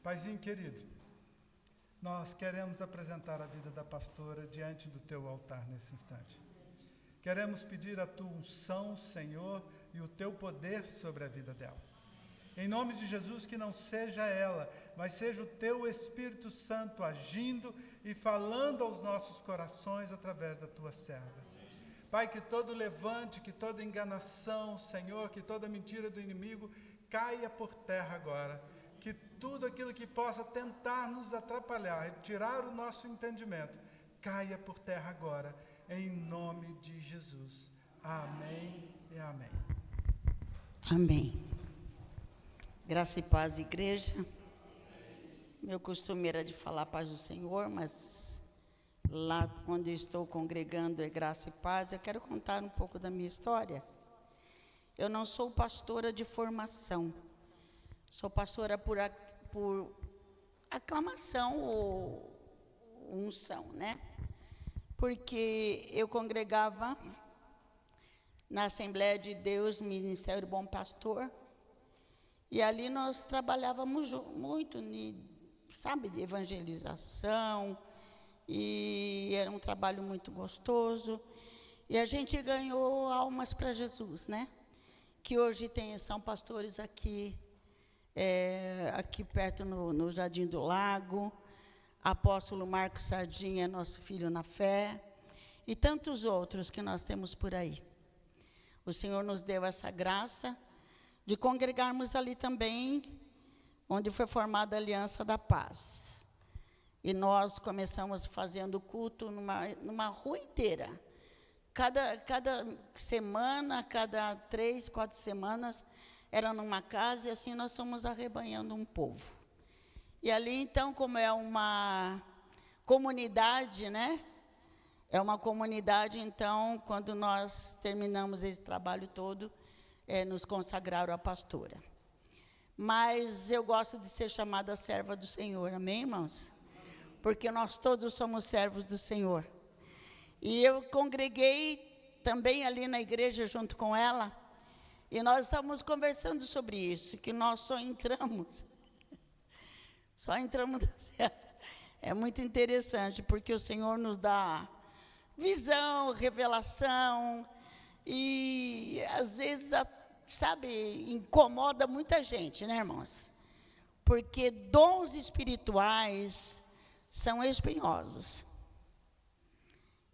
Paizinho querido, nós queremos apresentar a vida da pastora diante do teu altar nesse instante. Queremos pedir a tua unção, Senhor, e o teu poder sobre a vida dela. Em nome de Jesus, que não seja ela, mas seja o teu Espírito Santo agindo e falando aos nossos corações através da tua serva. Pai, que todo levante, que toda enganação, Senhor, que toda mentira do inimigo caia por terra agora. Que tudo aquilo que possa tentar nos atrapalhar, tirar o nosso entendimento, caia por terra agora, em nome de Jesus. Amém e amém. Amém. Graça e paz, igreja. Meu costume era de falar paz do Senhor, mas lá onde eu estou congregando é graça e paz. Eu quero contar um pouco da minha história. Eu não sou pastora de formação. Sou pastora por aclamação ou unção, né? Porque eu congregava na Assembleia de Deus, Ministério Bom Pastor, e ali nós trabalhávamos muito, sabe, de evangelização, e era um trabalho muito gostoso, e a gente ganhou almas para Jesus, né? Que hoje são pastores aqui perto no Jardim do Lago, apóstolo Marcos Sardinha, nosso filho na fé, e tantos outros que nós temos por aí. O Senhor nos deu essa graça de congregarmos ali também, onde foi formada a Aliança da Paz. E nós começamos fazendo culto numa rua inteira. Cada semana, cada 3, 4 semanas, era numa casa, e assim nós fomos arrebanhando um povo. E ali, então, como é uma comunidade, né? É uma comunidade, então, quando nós terminamos esse trabalho todo, nos consagraram a pastora. Mas eu gosto de ser chamada serva do Senhor, amém, irmãos? Porque nós todos somos servos do Senhor. E eu congreguei também ali na igreja junto com ela, e nós estávamos conversando sobre isso, que nós só entramos É muito interessante, porque o Senhor nos dá visão, revelação, e às vezes, sabe, incomoda muita gente, né, irmãos? Porque dons espirituais são espinhosos.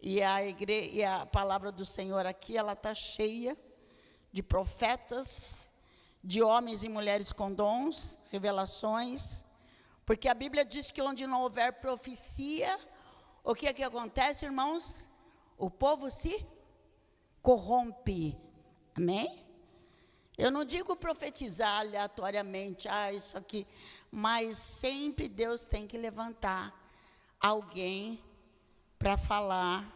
E a palavra do Senhor aqui, ela está cheia de profetas, de homens e mulheres com dons, revelações, porque a Bíblia diz que onde não houver profecia, o que é que acontece, irmãos? O povo se corrompe, amém? Eu não digo profetizar aleatoriamente, isso aqui, mas sempre Deus tem que levantar alguém para falar,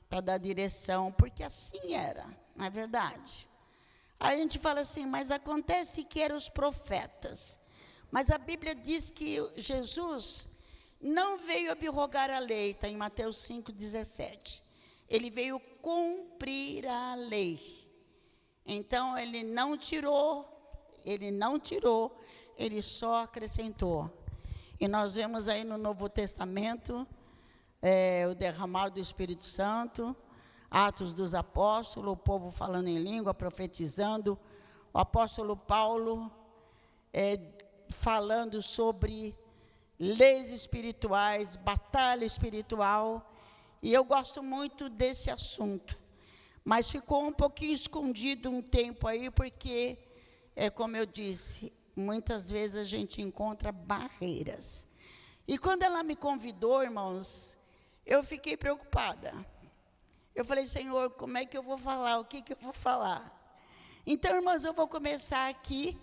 para dar direção, porque assim era, não é verdade? Aí a gente fala assim, mas acontece que eram os profetas. Mas a Bíblia diz que Jesus não veio abrogar a lei, está em Mateus 5,17. Ele veio cumprir a lei. Então, ele não tirou, ele só acrescentou. E nós vemos aí no Novo Testamento, o derramar do Espírito Santo, Atos dos Apóstolos, o povo falando em língua, profetizando, o apóstolo Paulo falando sobre leis espirituais, batalha espiritual, e eu gosto muito desse assunto, mas ficou um pouquinho escondido um tempo aí, porque, como eu disse, muitas vezes a gente encontra barreiras. E quando ela me convidou, irmãos, eu fiquei preocupada. Eu falei, Senhor, como é que eu vou falar? O que eu vou falar? Então, irmãos, eu vou começar aqui,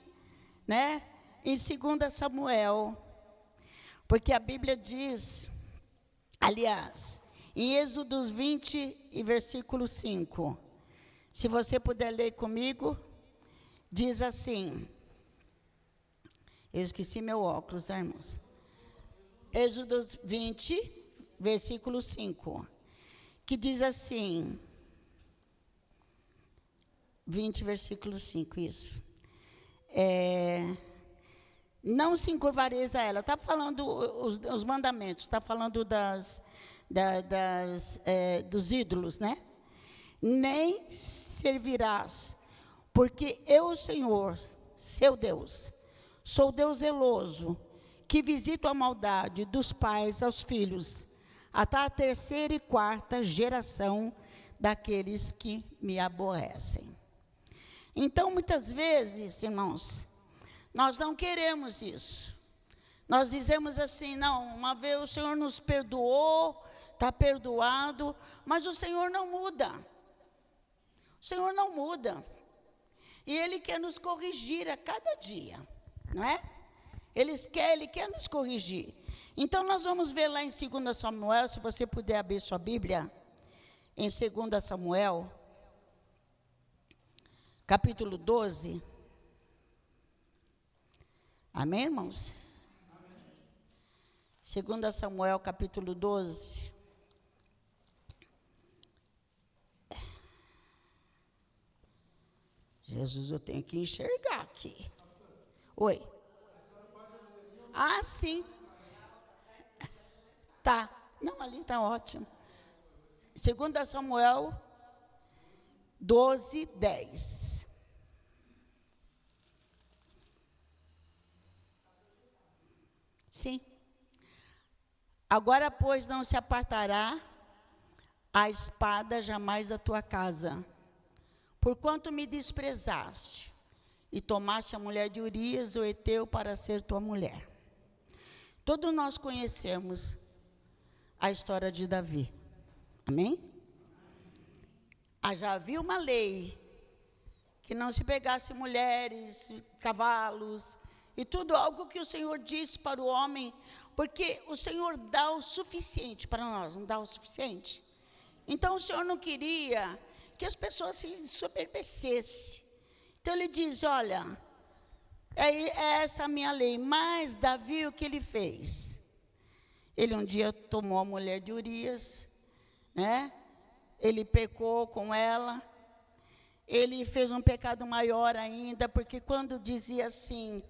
né, em 2 Samuel, porque a Bíblia diz, aliás, em Êxodo 20 e versículo 5, se você puder ler comigo, diz assim, eu esqueci meu óculos, né, irmãos? Êxodo 20, versículo 5, que diz assim, 20, versículo 5, isso. não se encurvareis a ela. Está falando os mandamentos, está falando dos ídolos, né? Nem servirás, porque eu, Senhor, seu Deus, sou Deus zeloso, que visito a maldade dos pais aos filhos, até a 3ª e 4ª geração daqueles que me aborrecem. Então, muitas vezes, irmãos, nós não queremos isso. Nós dizemos assim, não, uma vez o Senhor nos perdoou, está perdoado, mas o Senhor não muda. O Senhor não muda. E Ele quer nos corrigir a cada dia, não é? Ele quer nos corrigir. Então, nós vamos ver lá em 2 Samuel, se você puder abrir sua Bíblia, em 2 Samuel, capítulo 12. Amém, irmãos? Amém. 2 Samuel, capítulo 12. Jesus, eu tenho que enxergar aqui. Oi. Ah, sim. Tá. Não, ali está ótimo. 2 Samuel 12, 10. Sim. Agora, pois, não se apartará a espada jamais da tua casa, porquanto me desprezaste e tomaste a mulher de Urias, o heteu, para ser tua mulher. Todos nós conhecemos a história de Davi. Amém? Já havia uma lei que não se pegasse mulheres, cavalos e tudo, algo que o Senhor disse para o homem, porque o Senhor dá o suficiente para nós, não dá o suficiente. Então o Senhor não queria que as pessoas se soberbecessem. Então ele diz, olha, é essa a minha lei. Mas Davi, o que ele fez? Ele um dia tomou a mulher de Urias, né? Ele pecou com ela. Ele fez um pecado maior ainda, porque quando dizia assim,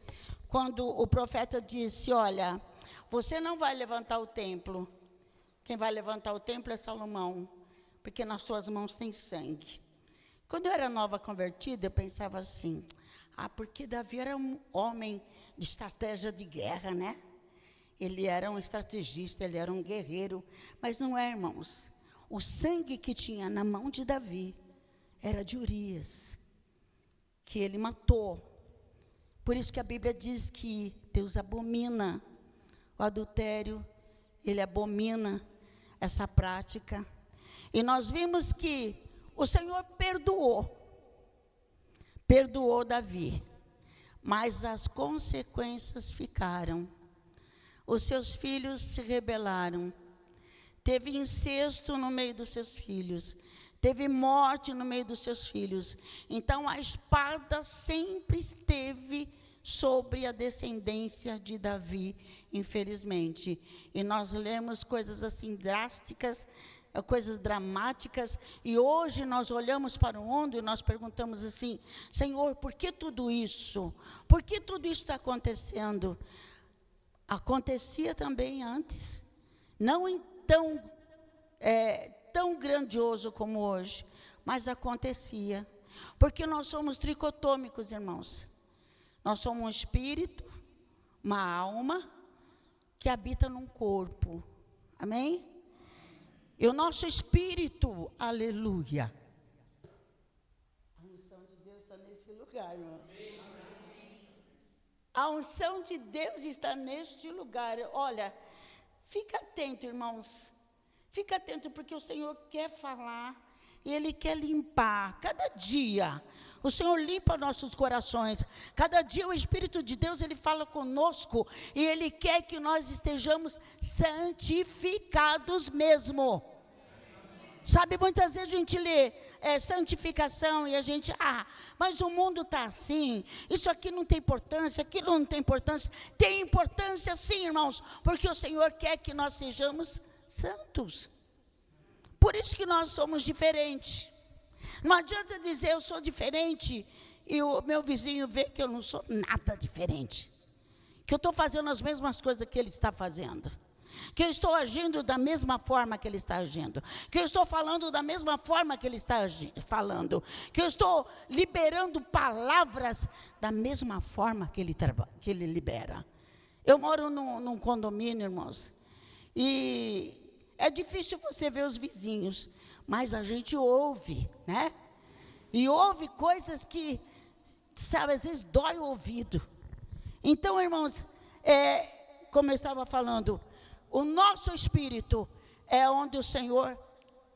quando o profeta disse, olha, você não vai levantar o templo. Quem vai levantar o templo é Salomão, porque nas suas mãos tem sangue. Quando eu era nova convertida, eu pensava assim, porque Davi era um homem de estratégia de guerra, né? Ele era um estrategista, ele era um guerreiro. Mas não é, irmãos. O sangue que tinha na mão de Davi era de Urias, que ele matou. Por isso que a Bíblia diz que Deus abomina o adultério, Ele abomina essa prática. E nós vimos que o Senhor perdoou Davi, mas as consequências ficaram. Os seus filhos se rebelaram. Teve incesto no meio dos seus filhos. Teve morte no meio dos seus filhos. Então, a espada sempre esteve sobre a descendência de Davi, infelizmente. E nós lemos coisas assim drásticas, coisas dramáticas, e hoje nós olhamos para o mundo e nós perguntamos assim, Senhor, por que tudo isso? Por que tudo isso está acontecendo? Acontecia também antes, não tão grandioso como hoje, mas acontecia, porque nós somos tricotômicos, irmãos. Nós somos um espírito, uma alma, que habita num corpo, amém? E o nosso espírito, aleluia. A unção de Deus está nesse lugar, irmãos. A unção de Deus está neste lugar. Olha, fica atento, irmãos. Fica atento, porque o Senhor quer falar e Ele quer limpar. Cada dia, o Senhor limpa nossos corações. Cada dia o Espírito de Deus, Ele fala conosco e Ele quer que nós estejamos santificados mesmo. Sabe, muitas vezes a gente lê santificação e a gente, mas o mundo está assim, isso aqui não tem importância, aquilo não tem importância. Tem importância sim, irmãos, porque o Senhor quer que nós sejamos santos. Por isso que nós somos diferentes. Não adianta dizer eu sou diferente e o meu vizinho vê que eu não sou nada diferente. que eu estou fazendo as mesmas coisas que ele está fazendo, que eu estou agindo da mesma forma que ele está agindo, que eu estou falando da mesma forma que ele está falando, que eu estou liberando palavras da mesma forma que ele libera. Eu moro num condomínio, irmãos, e é difícil você ver os vizinhos, mas a gente ouve, né? E ouve coisas que, sabe, às vezes dói o ouvido. Então, irmãos, como eu estava falando, o nosso espírito é onde o Senhor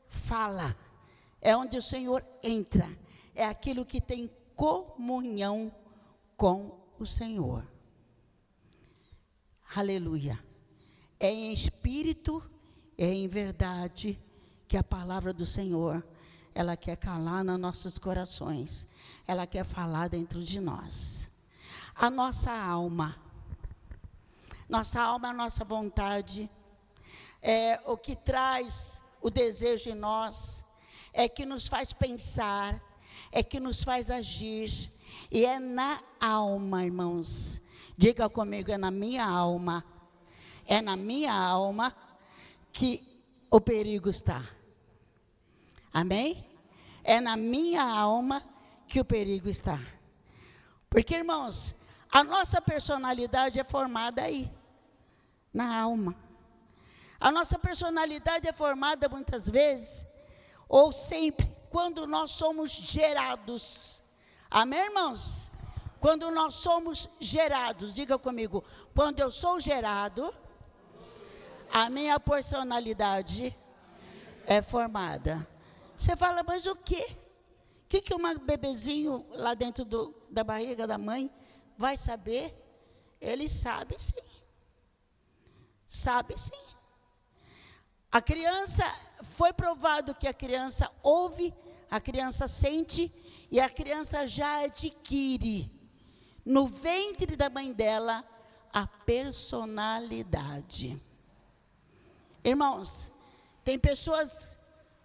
fala, é onde o Senhor entra, é aquilo que tem comunhão com o Senhor. Aleluia. É em espírito, é em verdade que a palavra do Senhor, ela quer calar nos nossos corações, ela quer falar dentro de nós. A nossa alma, a nossa vontade, é o que traz o desejo em nós, é que nos faz pensar, é que nos faz agir, e é na alma, irmãos. Diga comigo, é na minha alma que o perigo está. Amém? É na minha alma que o perigo está. Porque, irmãos, a nossa personalidade é formada aí, na alma. A nossa personalidade é formada muitas vezes, ou sempre, quando nós somos gerados. Amém, irmãos? Quando nós somos gerados, diga comigo, quando eu sou gerado, a minha personalidade é formada. Você fala, mas o quê? O que um bebezinho lá dentro da barriga da mãe vai saber? Ele sabe sim. Sabe sim. A criança, foi provado que a criança ouve, a criança sente, e a criança já adquire, no ventre da mãe dela, a personalidade. Irmãos, tem pessoas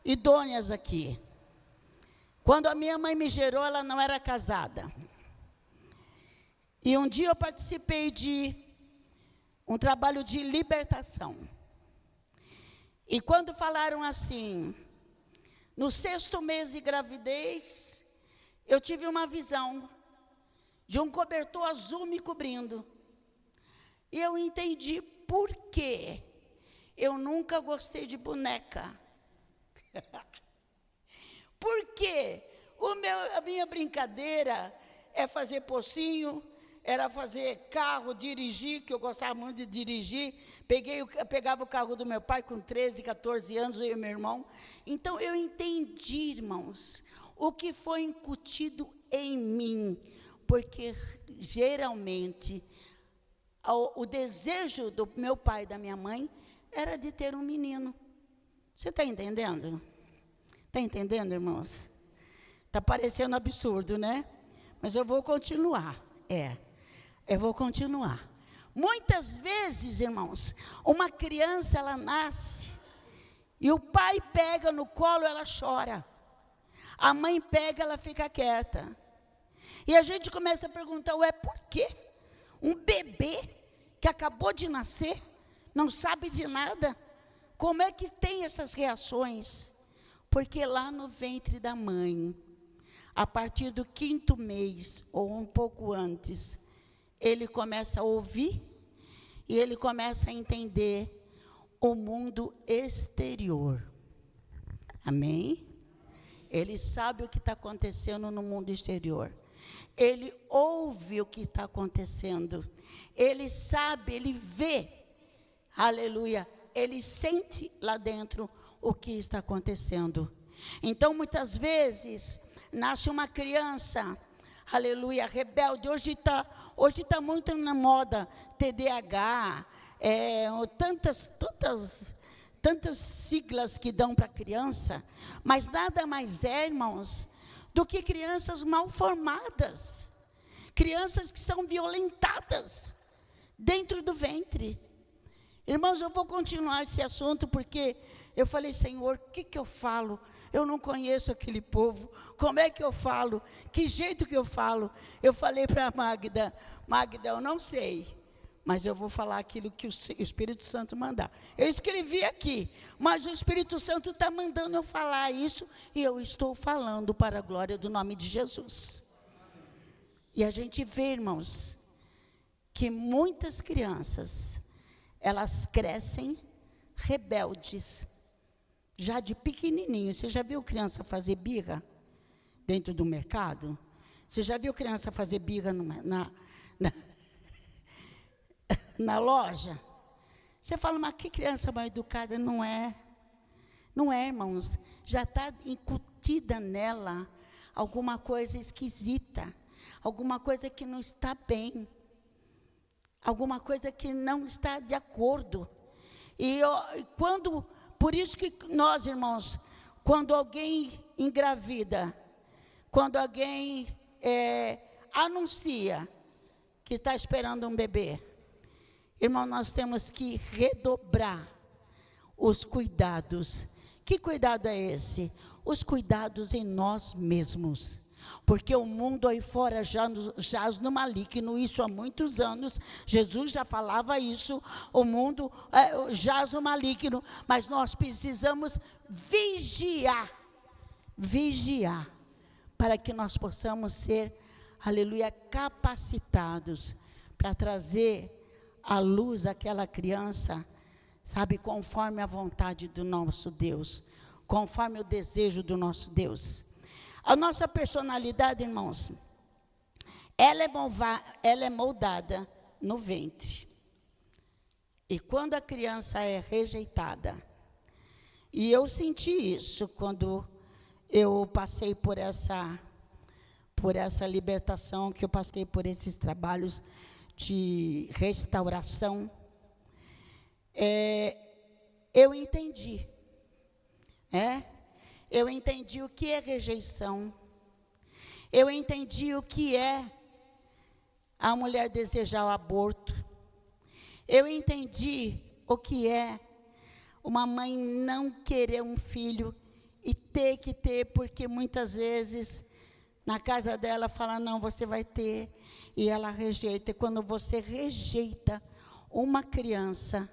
idôneas aqui. Quando a minha mãe me gerou, ela não era casada. E um dia eu participei de um trabalho de libertação. E quando falaram assim, no 6º mês de gravidez, eu tive uma visão de um cobertor azul me cobrindo. E eu entendi por quê. Eu nunca gostei de boneca. Porque a minha brincadeira é fazer pocinho, era fazer carro, dirigir, que eu gostava muito de dirigir. Pegava o carro do meu pai com 13, 14 anos, eu e meu irmão. Então, eu entendi, irmãos, o que foi incutido em mim. Porque, geralmente, o desejo do meu pai e da minha mãe era de ter um menino. Você está entendendo? Está entendendo, irmãos? Está parecendo absurdo, né? Mas eu vou continuar. Eu vou continuar. Muitas vezes, irmãos, uma criança, ela nasce, e o pai pega no colo, ela chora. A mãe pega, ela fica quieta. E a gente começa a perguntar, por quê? Um bebê que acabou de nascer, não sabe de nada, como é que tem essas reações? Porque lá no ventre da mãe, a partir do 5º mês, ou um pouco antes, ele começa a ouvir, e ele começa a entender o mundo exterior. Amém? Ele sabe o que está acontecendo no mundo exterior. Ele ouve o que está acontecendo. Ele sabe, ele vê. Aleluia. Ele sente lá dentro o que está acontecendo. Então, muitas vezes, nasce uma criança, aleluia, rebelde. Hoje tá muito na moda TDAH, tantas siglas que dão para criança, mas nada mais irmãos, do que crianças mal formadas, crianças que são violentadas dentro do ventre. Irmãos, eu vou continuar esse assunto porque eu falei, Senhor, o que eu falo? Eu não conheço aquele povo, como é que eu falo? Que jeito que eu falo? Eu falei para a Magda, eu não sei, mas eu vou falar aquilo que o Espírito Santo mandar. Eu escrevi aqui, mas o Espírito Santo está mandando eu falar isso, e eu estou falando para a glória do nome de Jesus. E a gente vê, irmãos, que muitas crianças, elas crescem rebeldes, já de pequenininho. Você já viu criança fazer birra dentro do mercado? Você já viu criança fazer birra na loja? Você fala, mas que criança mal educada? Não é. Não é, irmãos. Já está incutida nela alguma coisa esquisita, alguma coisa que não está bem, alguma coisa que não está de acordo. Por isso que nós, irmãos, quando alguém engravida, quando alguém anuncia que está esperando um bebê, irmão, nós temos que redobrar os cuidados. Que cuidado é esse? Os cuidados em nós mesmos. Porque o mundo aí fora jaz no maligno, isso há muitos anos. Jesus já falava isso, o mundo jaz no maligno, mas nós precisamos vigiar, para que nós possamos ser, aleluia, capacitados para trazer à luz aquela criança, sabe, conforme a vontade do nosso Deus, conforme o desejo do nosso Deus. A nossa personalidade, irmãos, ela é moldada no ventre. E quando a criança é rejeitada, e eu senti isso quando eu passei por essa libertação, que eu passei por esses trabalhos de restauração, eu entendi, eu entendi o que é rejeição, eu entendi o que é a mulher desejar o aborto, eu entendi o que é uma mãe não querer um filho e ter que ter, porque muitas vezes na casa dela fala, não, você vai ter, e ela rejeita. E quando você rejeita uma criança,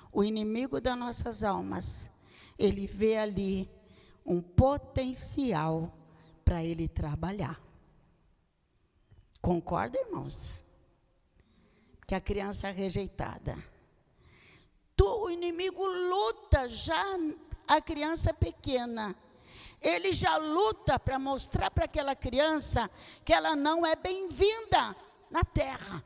o inimigo das nossas almas, ele vê ali um potencial para ele trabalhar. Concorda, irmãos? Que a criança é rejeitada. O inimigo luta já a criança pequena. Ele já luta para mostrar para aquela criança que ela não é bem-vinda na terra.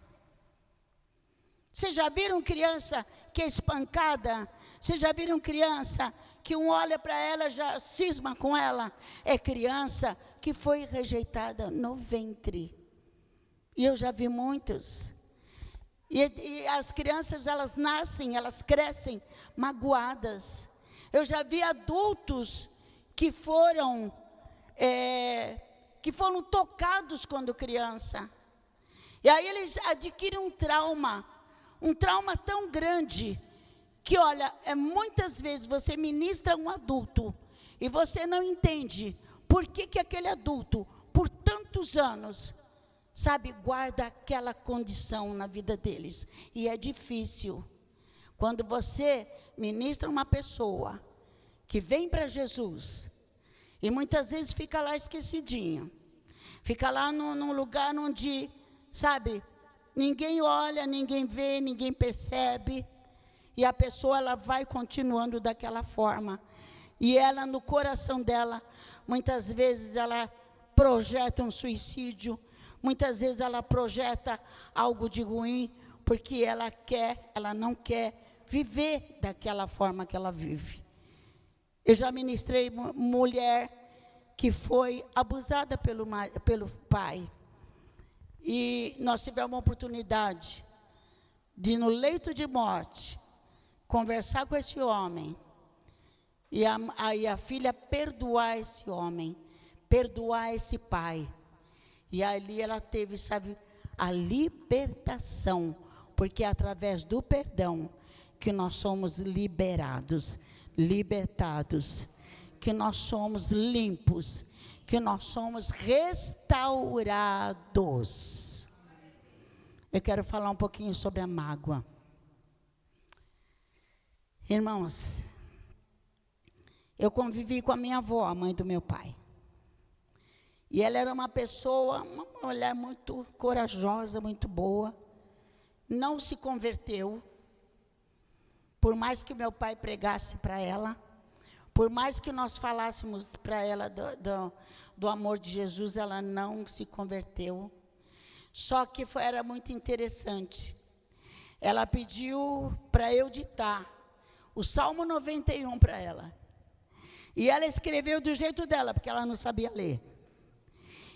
Vocês já viram criança que é espancada? Vocês já viram criança que um olha para ela já cisma com ela? É criança que foi rejeitada no ventre. E eu já vi muitos. E as crianças, elas nascem, elas crescem magoadas. Eu já vi adultos que foram tocados quando criança. E aí eles adquirem um trauma tão grande, que olha, muitas vezes você ministra um adulto, e você não entende por que aquele adulto, por tantos anos, sabe, guarda aquela condição na vida deles. E é difícil. Quando você ministra uma pessoa que vem para Jesus, e muitas vezes fica lá esquecidinho, fica lá num lugar onde, sabe, ninguém olha, ninguém vê, ninguém percebe, e a pessoa, ela vai continuando daquela forma, e ela, no coração dela, muitas vezes ela projeta um suicídio, muitas vezes ela projeta algo de ruim, porque ela não quer viver daquela forma que ela vive. Eu já ministrei mulher que foi abusada pelo pai. E nós tivemos uma oportunidade de, no leito de morte, conversar com esse homem. E aí a filha perdoar esse homem, perdoar esse pai. E ali ela teve, sabe, a libertação, porque é através do perdão que nós somos libertados, que nós somos limpos, que nós somos restaurados. eu quero falar um pouquinho sobre a mágoa. Irmãos, eu convivi com a minha avó, a mãe do meu pai. E ela era uma pessoa, uma mulher muito corajosa, muito boa. Não se converteu, por mais que meu pai pregasse para ela, por mais que nós falássemos para ela do amor de Jesus, ela não se converteu. Só que era muito interessante. Ela pediu para eu ditar o Salmo 91 para ela. E ela escreveu do jeito dela, porque ela não sabia ler.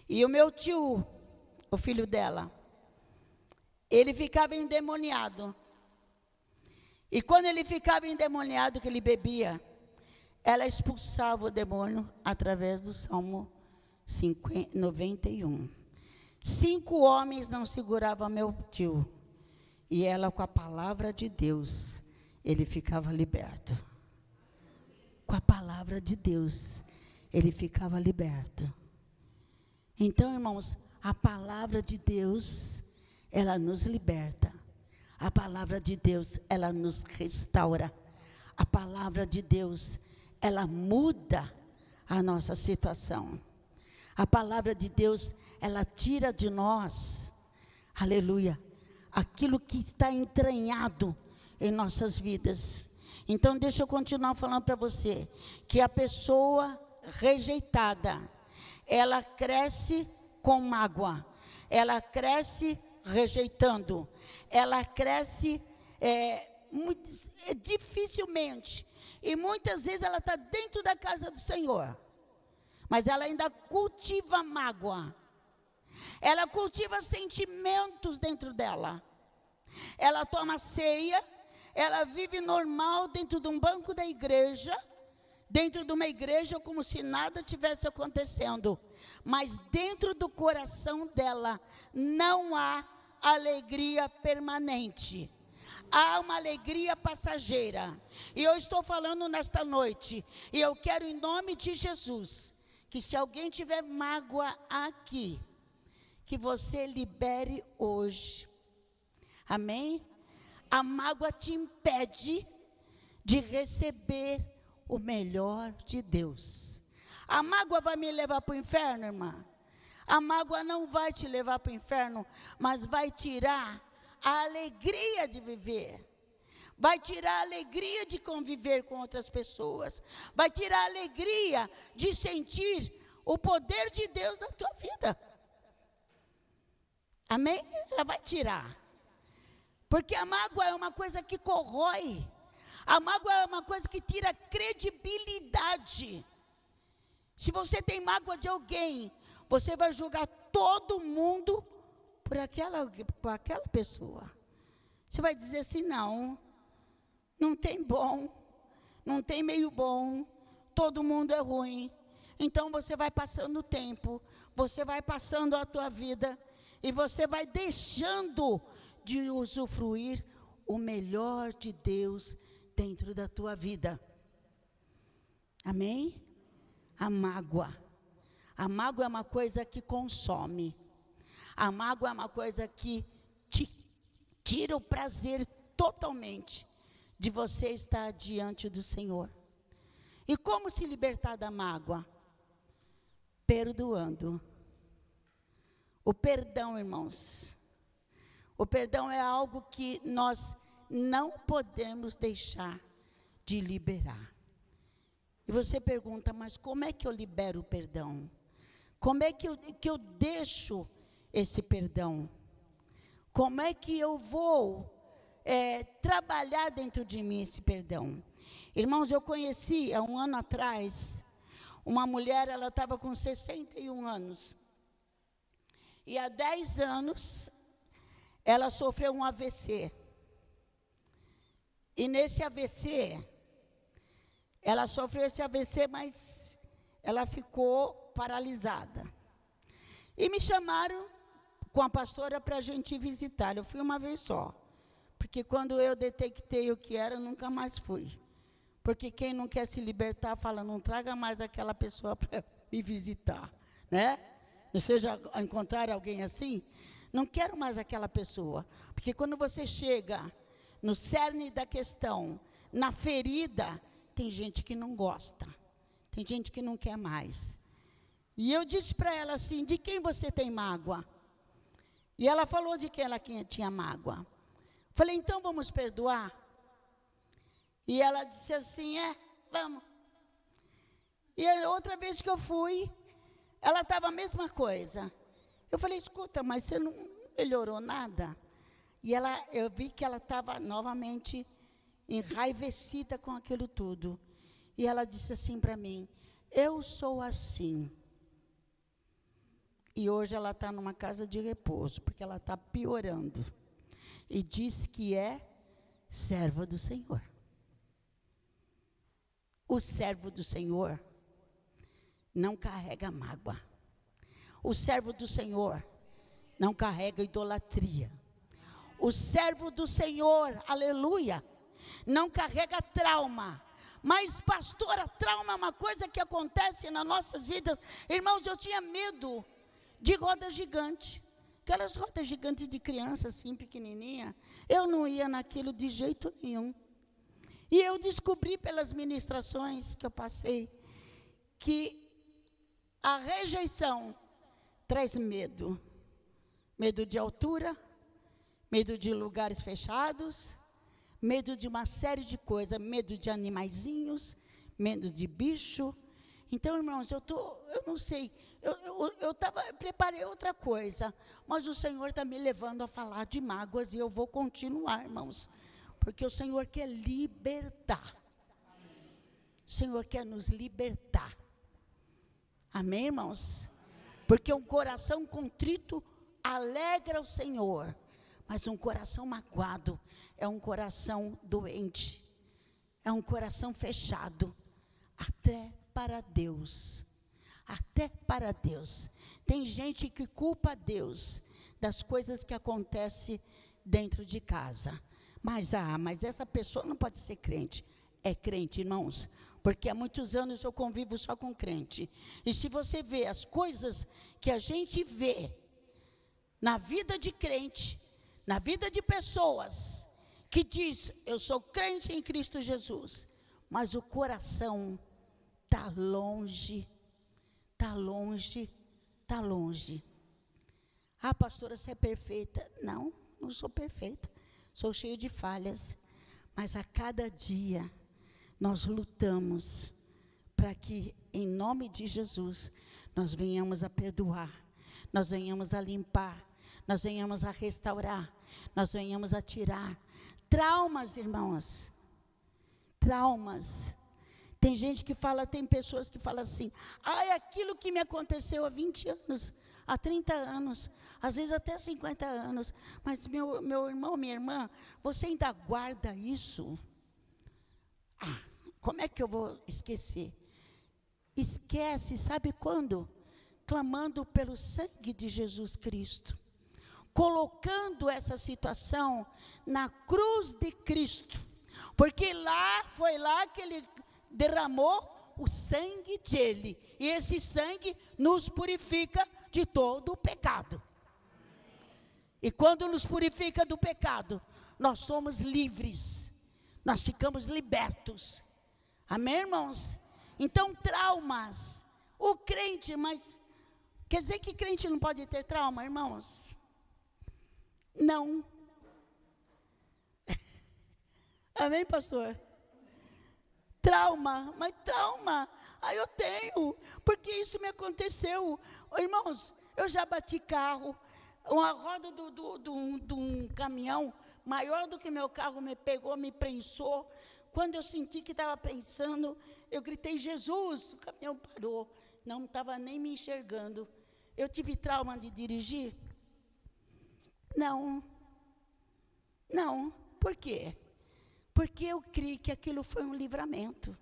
E o meu tio, o filho dela, ele ficava endemoniado. E quando ele ficava endemoniado, que ele bebia, ela expulsava o demônio através do Salmo 91. 5 homens não seguravam meu tio. E ela, com a palavra de Deus, ele ficava liberto. Com a palavra de Deus, ele ficava liberto. Então, irmãos, a palavra de Deus, ela nos liberta. A palavra de Deus, ela nos restaura. A palavra de Deus, ela muda a nossa situação. A palavra de Deus, ela tira de nós, aleluia, aquilo que está entranhado em nossas vidas. Então, deixa eu continuar falando para você, que a pessoa rejeitada, ela cresce com mágoa, ela cresce rejeitando, ela cresce dificilmente, e muitas vezes ela está dentro da casa do Senhor, mas ela ainda cultiva mágoa, ela cultiva sentimentos dentro dela, ela toma ceia, ela vive normal dentro de um banco da igreja, dentro de uma igreja como se nada tivesse acontecendo, mas dentro do coração dela não há alegria permanente, há uma alegria passageira. E eu estou falando nesta noite, e eu quero em nome de Jesus, que se alguém tiver mágoa aqui, que você libere hoje, amém? A mágoa te impede de receber o melhor de Deus. A mágoa vai me levar para o inferno, irmã? A mágoa não vai te levar para o inferno, mas vai tirar a alegria de viver. Vai tirar a alegria de conviver com outras pessoas. Vai tirar a alegria de sentir o poder de Deus na tua vida. Amém? Ela vai tirar. Porque a mágoa é uma coisa que corrói. A mágoa é uma coisa que tira credibilidade. Se você tem mágoa de alguém, você vai julgar todo mundo por aquela pessoa. Você vai dizer assim, não tem bom, não tem meio bom, todo mundo é ruim. Então você vai passando o tempo, você vai passando a tua vida, e você vai deixando de usufruir o melhor de Deus dentro da tua vida. Amém? A mágoa. A mágoa é uma coisa que consome. A mágoa é uma coisa que te tira o prazer totalmente de você estar diante do Senhor. E como se libertar da mágoa? Perdoando. O perdão, irmãos. O perdão é algo que nós não podemos deixar de liberar. E você pergunta, mas como é que eu libero o perdão? Como é que eu deixo esse perdão? Como é que eu vou trabalhar dentro de mim esse perdão? Irmãos, eu conheci há um ano atrás uma mulher, ela estava com 61 anos. E há 10 anos, ela sofreu um AVC. E nesse AVC, ela sofreu esse AVC, mas ela ficou paralisada. E me chamaram com a pastora para a gente visitar. Eu fui uma vez só. Porque quando eu detectei o que era, eu nunca mais fui. Porque quem não quer se libertar, fala, não traga mais aquela pessoa para me visitar, né? Vocês já encontraram alguém assim? não quero mais aquela pessoa. Porque quando você chega no cerne da questão, na ferida, tem gente que não gosta, tem gente que não quer mais. E eu disse para ela assim, de quem você tem mágoa? E ela falou de quem ela tinha mágoa. Falei, então vamos perdoar? E ela disse assim, vamos. E a outra vez que eu fui, ela estava a mesma coisa. Eu falei, escuta, mas você não melhorou nada? E eu vi que ela estava novamente enraivecida com aquilo tudo. E ela disse assim para mim, eu sou assim. E hoje ela está numa casa de repouso, porque ela está piorando. E diz que é serva do Senhor. O servo do Senhor não carrega mágoa. O servo do Senhor não carrega idolatria. O servo do Senhor, aleluia, não carrega trauma. Mas, pastora, trauma é uma coisa que acontece nas nossas vidas. Irmãos, eu tinha medo de roda gigante. Aquelas rodas gigantes de criança, assim, pequenininha. Eu não ia naquilo de jeito nenhum. E eu descobri pelas ministrações que eu passei, que a rejeição traz medo. Medo de altura, medo de lugares fechados, medo de uma série de coisas, medo de animaizinhos, medo de bicho. Então, irmãos, eu não sei, eu preparei outra coisa, mas o Senhor está me levando a falar de mágoas e eu vou continuar, irmãos, porque o Senhor quer libertar. O Senhor quer nos libertar. Amém, irmãos? Porque um coração contrito alegra o Senhor, mas um coração magoado é um coração doente, é um coração fechado, até para Deus. Até para Deus. Tem gente que culpa Deus das coisas que acontecem dentro de casa. Mas essa pessoa não pode ser crente. É crente, irmãos, porque há muitos anos eu convivo só com crente. E se você vê as coisas que a gente vê na vida de crente, na vida de pessoas que diz, eu sou crente em Cristo Jesus, mas o coração está longe, está longe, está longe. Ah, pastora, você é perfeita. Não, não sou perfeita, sou cheia de falhas, mas a cada dia nós lutamos para que, em nome de Jesus, nós venhamos a perdoar, nós venhamos a limpar, nós venhamos a restaurar, nós venhamos a tirar traumas, irmãos, traumas. Tem gente que fala, tem pessoas que falam assim, é aquilo que me aconteceu há 20 anos, há 30 anos, às vezes até 50 anos, mas meu irmão, minha irmã, você ainda guarda isso? Como é que eu vou esquecer? Esquece, sabe quando? Clamando pelo sangue de Jesus Cristo, colocando essa situação na cruz de Cristo, porque foi lá que Ele derramou o sangue dele, e esse sangue nos purifica de todo o pecado. E quando nos purifica do pecado, nós somos livres, nós ficamos libertos. Amém, irmãos? Então, traumas, o crente, mas quer dizer que crente não pode ter trauma, irmãos? Não. Amém, pastor? Trauma, mas trauma, eu tenho, porque isso me aconteceu. Irmãos, eu já bati carro, uma roda de um caminhão, maior do que meu carro, me pegou, me prensou. Quando eu senti que estava prensando, eu gritei, Jesus, o caminhão parou, não estava nem me enxergando. Eu tive trauma de dirigir? Não, por quê? Porque eu criei que aquilo foi um livramento.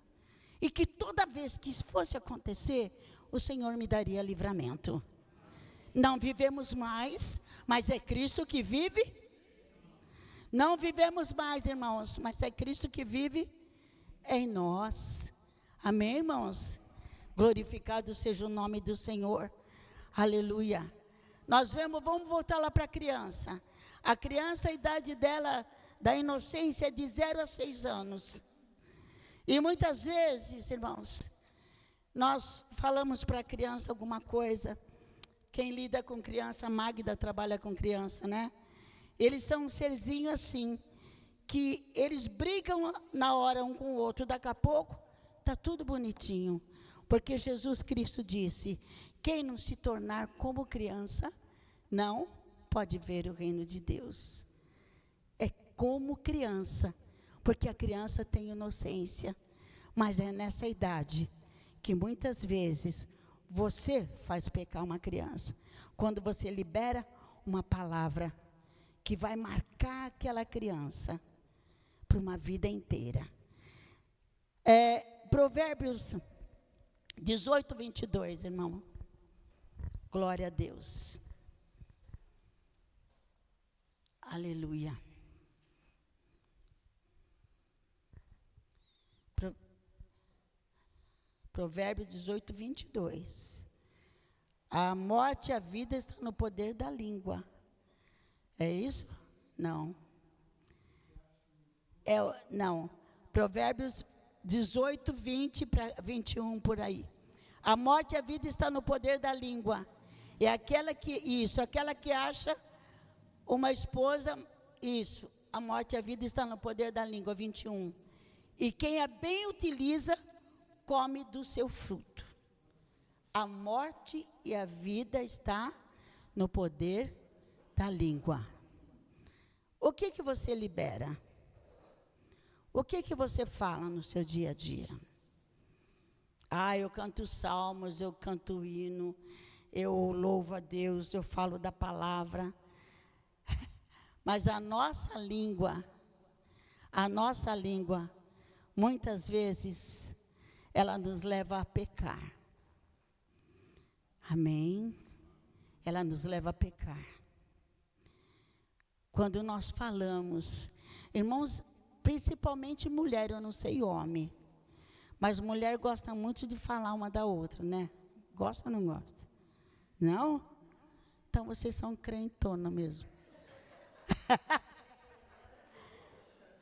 E que toda vez que isso fosse acontecer, o Senhor me daria livramento. Não vivemos mais, mas é Cristo que vive. Não vivemos mais, irmãos, mas é Cristo que vive em nós. Amém, irmãos? Glorificado seja o nome do Senhor. Aleluia. Nós vamos voltar lá para a criança. A criança, a idade dela, da inocência, é de 0 a 6 anos. E muitas vezes, irmãos, nós falamos para a criança alguma coisa. Quem lida com criança, a Magda trabalha com criança, né? Eles são um serzinho assim, que eles brigam na hora um com o outro. Daqui a pouco, está tudo bonitinho. Porque Jesus Cristo disse, quem não se tornar como criança, não pode ver o reino de Deus. É como criança, porque a criança tem inocência. Mas é nessa idade que muitas vezes você faz pecar uma criança. Quando você libera uma palavra que vai marcar aquela criança por uma vida inteira. Provérbios 18, 22, irmão. Glória a Deus. Aleluia. Provérbios 18, 22. A morte e a vida estão no poder da língua. É isso? Não. Não. Provérbios 18, 20 para 21, por aí. A morte e a vida estão no poder da língua. É aquela que acha uma esposa, isso. A morte e a vida estão no poder da língua, 21. E quem a bem utiliza, come do seu fruto. A morte e a vida está no poder da língua. O que você libera? O que você fala no seu dia a dia? Eu canto salmos, eu canto hino, eu louvo a Deus, eu falo da palavra. Mas a nossa língua, muitas vezes, ela nos leva a pecar. Amém? Ela nos leva a pecar. Quando nós falamos, irmãos, principalmente mulher, eu não sei homem, mas mulher gosta muito de falar uma da outra, né? Gosta ou não gosta? Não? Então vocês são crentona mesmo.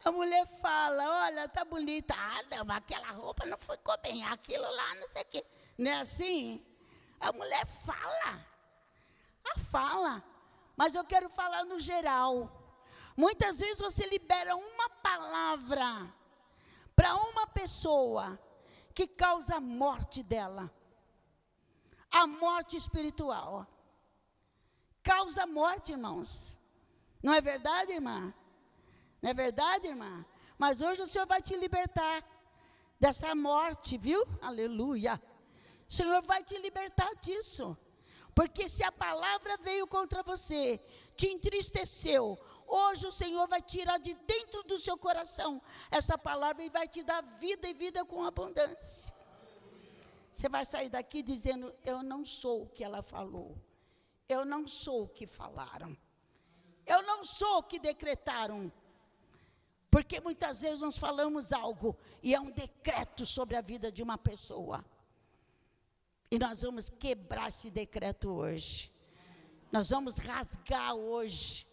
A mulher fala, olha, tá bonita. Não, mas aquela roupa não ficou bem, aquilo lá, não sei o quê. Não é assim? A mulher fala. Ela fala. Mas eu quero falar no geral. Muitas vezes você libera uma palavra para uma pessoa que causa a morte dela. A morte espiritual. Causa morte, irmãos. Não é verdade, irmã? Não é verdade, irmã? Mas hoje o Senhor vai te libertar dessa morte, viu? Aleluia. O Senhor vai te libertar disso. Porque se a palavra veio contra você, te entristeceu, hoje o Senhor vai tirar de dentro do seu coração essa palavra e vai te dar vida e vida com abundância. Você vai sair daqui dizendo, eu não sou o que ela falou. Eu não sou o que falaram. Eu não sou o que decretaram. Porque muitas vezes nós falamos algo e é um decreto sobre a vida de uma pessoa. E nós vamos quebrar esse decreto hoje. Nós vamos rasgar hoje,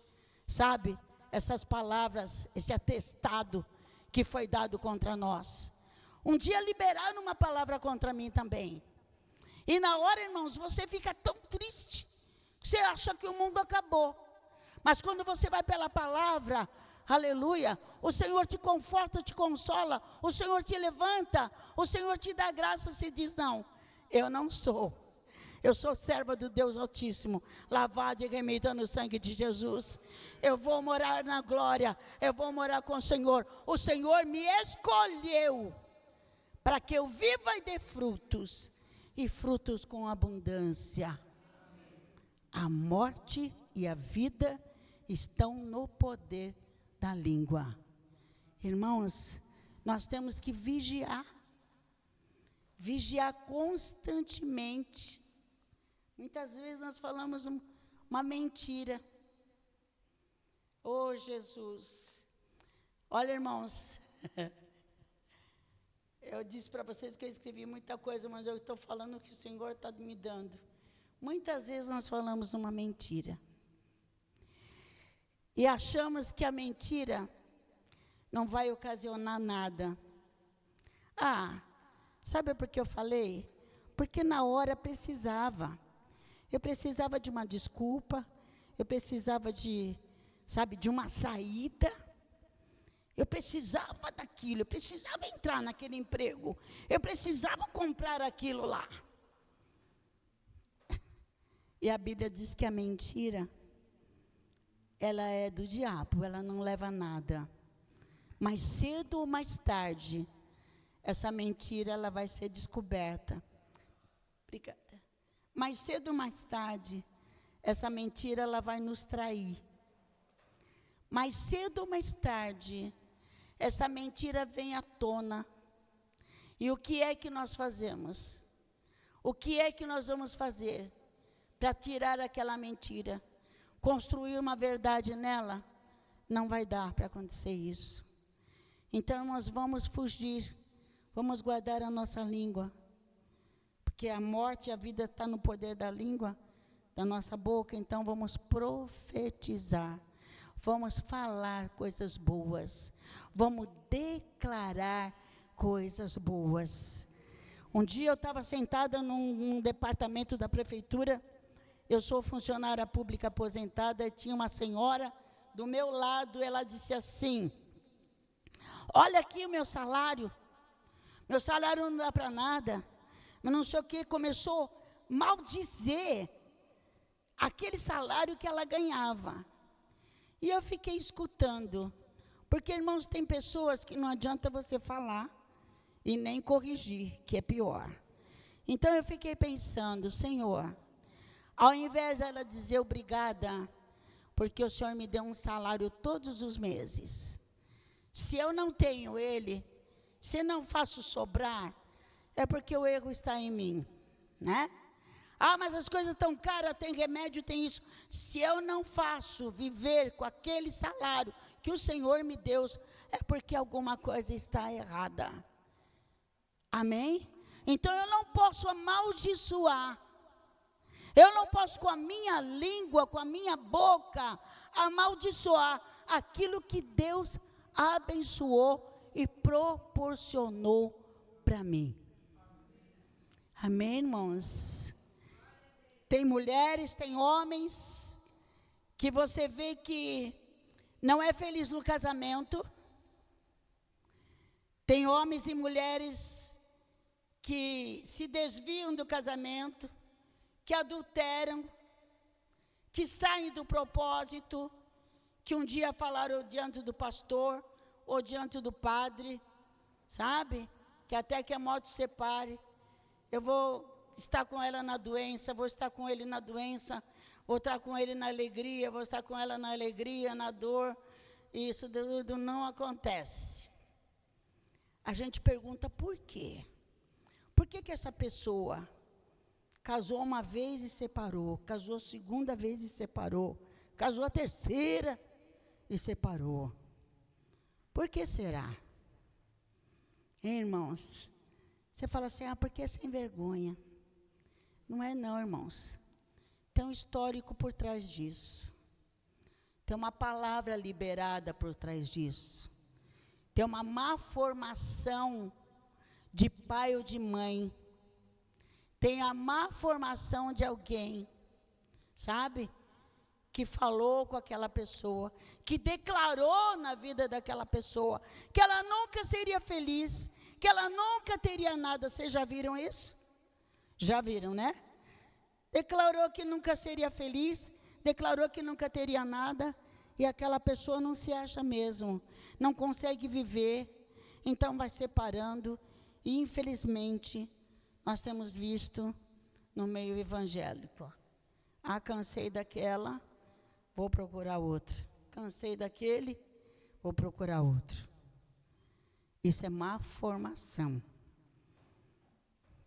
sabe? Essas palavras, esse atestado que foi dado contra nós. Um dia liberaram uma palavra contra mim também. E na hora, irmãos, você fica tão triste. Você acha que o mundo acabou. Mas quando você vai pela palavra, aleluia, o Senhor te conforta, te consola, o Senhor te levanta, o Senhor te dá graça, se diz, não, eu não sou. Eu sou serva do Deus Altíssimo, lavada e remida no sangue de Jesus. Eu vou morar na glória, eu vou morar com o Senhor. O Senhor me escolheu para que eu viva e dê frutos, e frutos com abundância. A morte e a vida estão no poder da língua. Irmãos, nós temos que vigiar constantemente. Muitas vezes nós falamos uma mentira. Oh, Jesus. Olha, irmãos, eu disse para vocês que eu escrevi muita coisa, mas eu estou falando o que o Senhor está me dando. Muitas vezes nós falamos uma mentira. E achamos que a mentira não vai ocasionar nada. Ah, sabe por que eu falei? Porque na hora precisava. Eu precisava de uma desculpa, eu precisava de uma saída. Eu precisava daquilo, eu precisava entrar naquele emprego, eu precisava comprar aquilo lá. E a Bíblia diz que a mentira, ela é do diabo, ela não leva a nada. Mas cedo ou mais tarde, essa mentira ela vai ser descoberta. Obrigada. Mais cedo ou mais tarde, essa mentira ela vai nos trair. Mais cedo ou mais tarde, essa mentira vem à tona. E o que é que nós fazemos? O que é que nós vamos fazer para tirar aquela mentira? Construir uma verdade nela? Não vai dar para acontecer isso. Então nós vamos fugir, vamos guardar a nossa língua, porque a morte e a vida está no poder da língua, da nossa boca. Então vamos profetizar, vamos falar coisas boas, vamos declarar coisas boas. Um dia eu estava sentada num departamento da prefeitura, eu sou funcionária pública aposentada, e tinha uma senhora do meu lado, ela disse assim: olha aqui o meu salário não dá para nada, mas não sei o que, começou a maldizer aquele salário que ela ganhava. E eu fiquei escutando, porque, irmãos, tem pessoas que não adianta você falar e nem corrigir, que é pior. Então eu fiquei pensando: Senhor, ao invés dela dizer obrigada, porque o Senhor me deu um salário todos os meses, se eu não tenho ele, se não faço sobrar, é porque o erro está em mim, né? Ah, mas as coisas estão caras, tem remédio, tem isso. Se eu não faço viver com aquele salário que o Senhor me deu, é porque alguma coisa está errada. Amém? Então eu não posso amaldiçoar. Eu não posso com a minha língua, com a minha boca, amaldiçoar aquilo que Deus abençoou e proporcionou para mim. Amém, irmãos? Tem mulheres, tem homens, que você vê que não é feliz no casamento. Tem homens e mulheres que se desviam do casamento, que adulteram, que saem do propósito, que um dia falaram diante do pastor, ou diante do padre, sabe? Que até que a morte separe. Eu vou estar com ela na doença, vou estar com ele na doença, vou estar com ele na alegria, vou estar com ela na alegria, na dor. Isso tudo não acontece. A gente pergunta por quê? Por que essa pessoa casou uma vez e separou, casou a segunda vez e separou, casou a terceira e separou? Por que será? Hein, irmãos? Você fala assim: porque é sem vergonha. Não é não, irmãos. Tem um histórico por trás disso. Tem uma palavra liberada por trás disso. Tem uma má formação de pai ou de mãe. Tem a má formação de alguém, sabe? Que falou com aquela pessoa, que declarou na vida daquela pessoa, que ela nunca seria feliz, que ela nunca teria nada. Vocês já viram isso? Já viram, né? Declarou que nunca seria feliz, declarou que nunca teria nada, e aquela pessoa não se acha mesmo, não consegue viver, então vai separando, e infelizmente, nós temos visto no meio evangélico: ah, cansei daquela, vou procurar outra. Cansei daquele, vou procurar outro. Isso é má formação.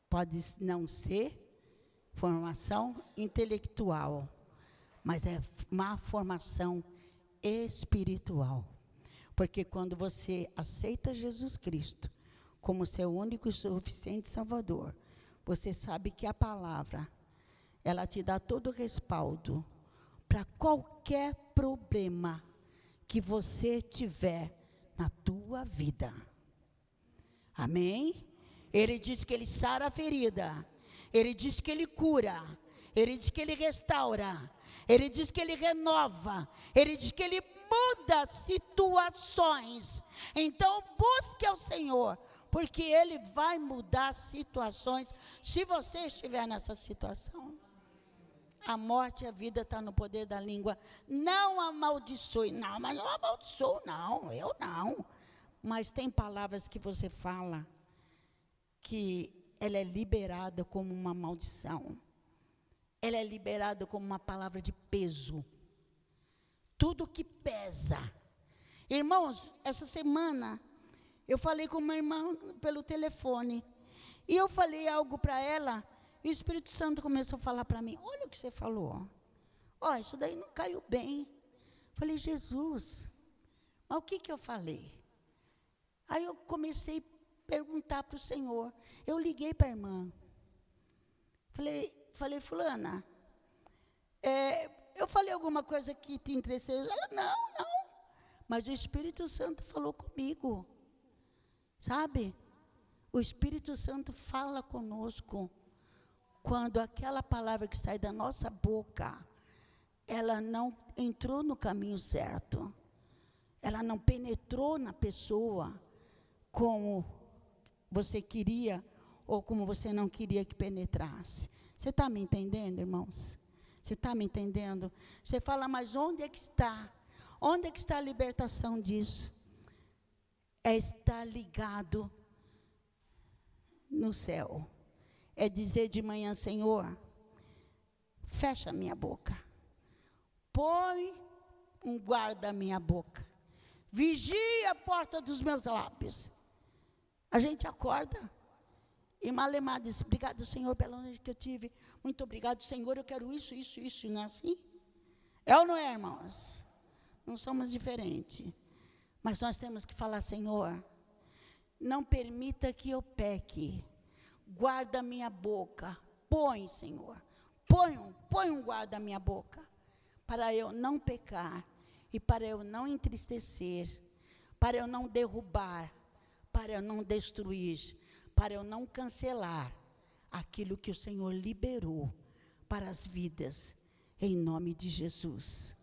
Pode não ser formação intelectual, mas é má formação espiritual. Porque quando você aceita Jesus Cristo como seu único e suficiente Salvador, você sabe que a palavra, ela te dá todo o respaldo para qualquer problema que você tiver na tua vida. Amém? Ele diz que ele sara a ferida, ele diz que ele cura, ele diz que ele restaura, ele diz que ele renova, ele diz que ele muda situações. Então busque ao Senhor, porque ele vai mudar situações, se você estiver nessa situação. A morte e a vida estão no poder da língua. Não amaldiçoe. Não, mas não amaldiçoo, não. Eu não. Mas tem palavras que você fala que ela é liberada como uma maldição. Ela é liberada como uma palavra de peso. Tudo que pesa. Irmãos, essa semana eu falei com uma irmã pelo telefone. E eu falei algo para ela. E o Espírito Santo começou a falar para mim, olha o que você falou. Ó, isso daí não caiu bem. Falei, Jesus, mas o que eu falei? Aí eu comecei a perguntar para o Senhor. Eu liguei para a irmã. Falei, fulana, eu falei alguma coisa que te entristeceu? Ela, não. Mas o Espírito Santo falou comigo. Sabe? O Espírito Santo fala conosco. Quando aquela palavra que sai da nossa boca, ela não entrou no caminho certo, ela não penetrou na pessoa como você queria ou como você não queria que penetrasse. Você está me entendendo, irmãos? Você está me entendendo? Você fala, mas onde é que está? Onde é que está a libertação disso? É estar ligado no céu. É dizer de manhã, Senhor, fecha a minha boca. Põe um guarda a minha boca. Vigia a porta dos meus lábios. A gente acorda. E Malemar disse, obrigado, Senhor, pela noite que eu tive. Muito obrigado, Senhor, eu quero isso. Não é assim? É ou não é, irmãos? Não somos diferentes. Mas nós temos que falar, Senhor, não permita que eu peque. Guarda a minha boca. Põe, Senhor. Põe um guarda a minha boca. Para eu não pecar. E para eu não entristecer. Para eu não derrubar. Para eu não destruir. Para eu não cancelar aquilo que o Senhor liberou para as vidas. Em nome de Jesus.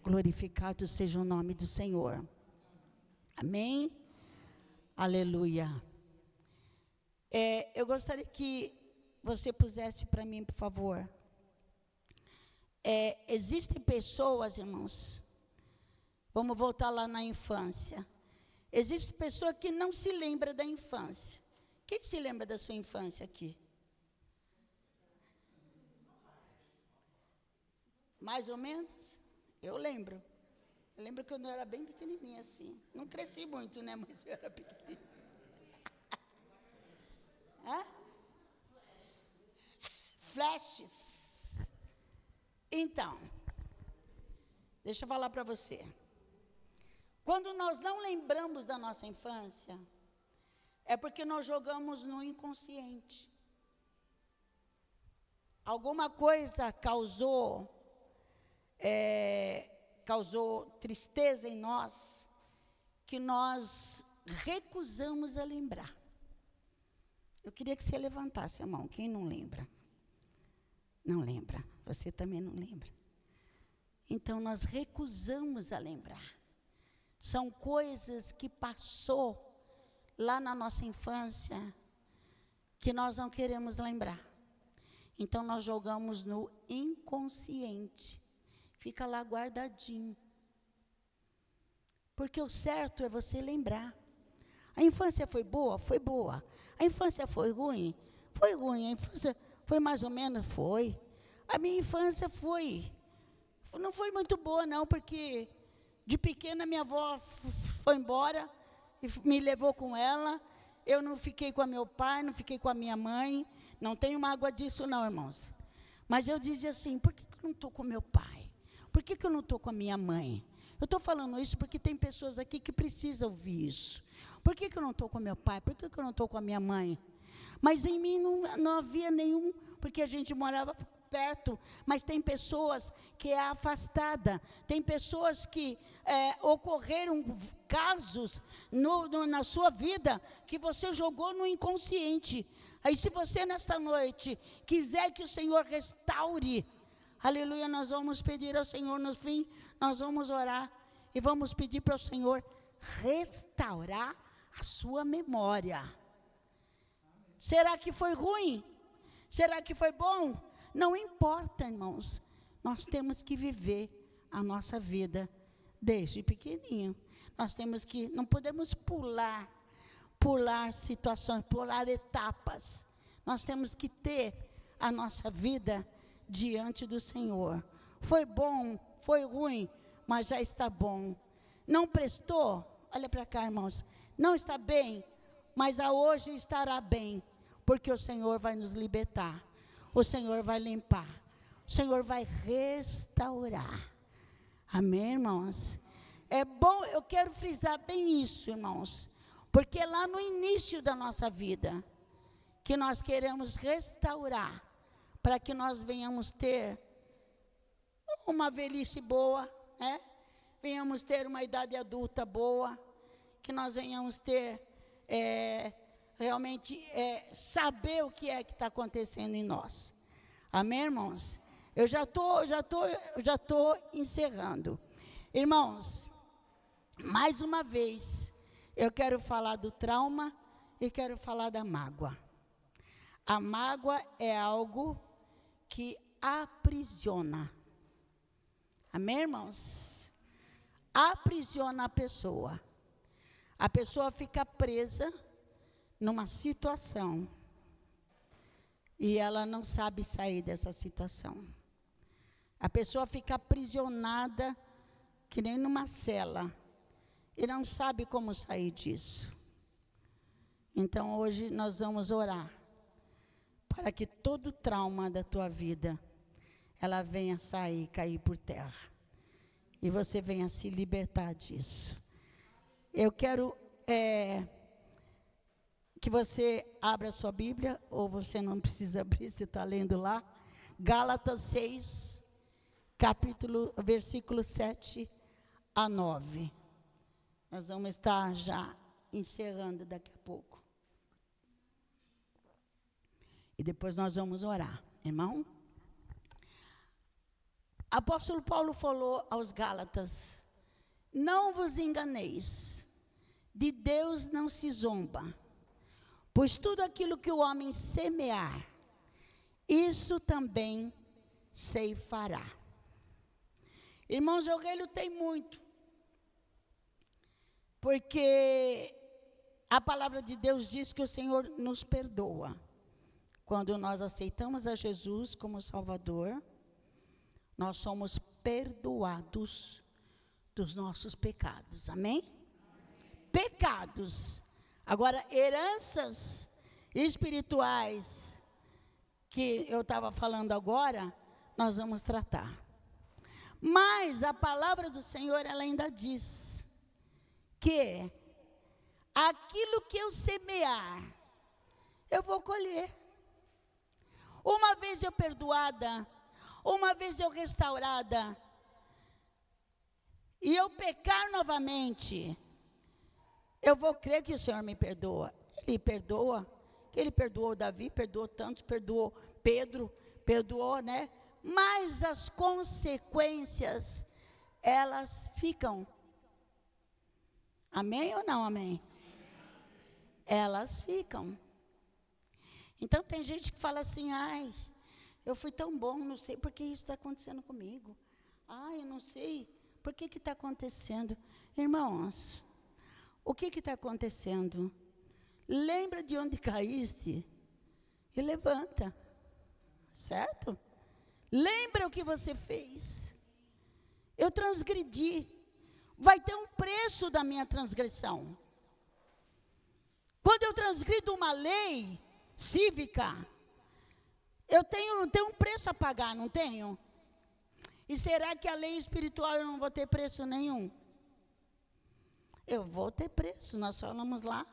Glorificado seja o nome do Senhor. Amém? Aleluia. Eu gostaria que você pusesse para mim, por favor. Existem pessoas, irmãos, vamos voltar lá na infância. Existe pessoa que não se lembra da infância. Quem se lembra da sua infância aqui? Mais ou menos? Eu lembro. Eu lembro quando eu era bem pequenininha assim. Não cresci muito, né, mas eu era pequenininha. Flashes. Então, deixa eu falar para você. Quando nós não lembramos da nossa infância, é porque nós jogamos no inconsciente. Alguma coisa causou tristeza em nós, que nós recusamos a lembrar. Eu queria que você levantasse a mão. Quem não lembra? Não lembra. Você também não lembra. Então, nós recusamos a lembrar. São coisas que passou lá na nossa infância, que nós não queremos lembrar. Então, nós jogamos no inconsciente. Fica lá guardadinho. Porque o certo é você lembrar. A infância foi boa? Foi boa. A infância foi ruim? Foi ruim. A infância foi mais ou menos? Foi. A minha infância não foi muito boa, não, porque de pequena minha avó foi embora e me levou com ela. Eu não fiquei com meu pai, não fiquei com a minha mãe. Não tenho mágoa disso, não, irmãos. Mas eu dizia assim, por que eu não estou com meu pai? Por que eu não estou com a minha mãe? Eu estou falando isso porque tem pessoas aqui que precisam ouvir isso. Por que eu não estou com meu pai? Por que eu não estou com a minha mãe? Mas em mim não havia nenhum, porque a gente morava perto, mas tem pessoas que é afastada, tem pessoas que ocorreram casos na sua vida que você jogou no inconsciente. Aí se você nesta noite quiser que o Senhor restaure, aleluia, nós vamos pedir ao Senhor no fim, nós vamos orar e vamos pedir para o Senhor restaurar a sua memória. Será que foi ruim? Será que foi bom? Não importa, irmãos. Nós temos que viver a nossa vida desde pequenininho. Nós temos que, não podemos pular situações, pular etapas. Nós temos que ter a nossa vida diante do Senhor. Foi bom, foi ruim, mas já está bom. Não prestou? Olha para cá, irmãos. Não está bem, mas a hoje estará bem, porque o Senhor vai nos libertar. O Senhor vai limpar. O Senhor vai restaurar. Amém, irmãos? É bom, eu quero frisar bem isso, irmãos, porque lá no início da nossa vida, que nós queremos restaurar, para que nós venhamos ter uma velhice boa, né? Venhamos ter uma idade adulta boa, que nós venhamos ter, realmente, saber o que é que está acontecendo em nós. Amém, irmãos? Eu já tô encerrando. Irmãos, mais uma vez, eu quero falar do trauma e quero falar da mágoa. A mágoa é algo que aprisiona. Amém, irmãos? Aprisiona a pessoa. A pessoa fica presa numa situação e ela não sabe sair dessa situação. A pessoa fica aprisionada que nem numa cela e não sabe como sair disso. Então hoje nós vamos orar para que todo trauma da tua vida ela venha sair, cair por terra e você venha se libertar disso. Eu quero que você abra a sua Bíblia, ou você não precisa abrir, você está lendo lá. Gálatas 6, versículo 7 a 9. Nós vamos estar já encerrando daqui a pouco. E depois nós vamos orar, irmão. Apóstolo Paulo falou aos Gálatas: não vos enganeis, de Deus não se zomba, pois tudo aquilo que o homem semear, isso também ceifará. Irmãos, eu relutei muito, porque a palavra de Deus diz que o Senhor nos perdoa. Quando nós aceitamos a Jesus como Salvador, nós somos perdoados dos nossos pecados, amém? Pecados. Agora, heranças espirituais, que eu estava falando agora, nós vamos tratar. Mas a palavra do Senhor, ela ainda diz que aquilo que eu semear, eu vou colher. Uma vez eu perdoada, uma vez eu restaurada, e eu pecar novamente, eu vou crer que o Senhor me perdoa. Ele perdoa, que Ele perdoou Davi, perdoou tantos, perdoou Pedro, perdoou, né? Mas as consequências, elas ficam. Amém ou não amém? Elas ficam. Então tem gente que fala assim: ai, eu fui tão bom, não sei por que isso está acontecendo comigo. Ai, eu não sei por que está acontecendo. Irmãos, o que está acontecendo? Lembra de onde caíste e levanta, certo? Lembra o que você fez. Eu transgredi, vai ter um preço da minha transgressão. Quando eu transgrido uma lei cívica, eu tenho um preço a pagar, não tenho? E será que a lei espiritual eu não vou ter preço nenhum? Eu vou ter preço. Nós falamos lá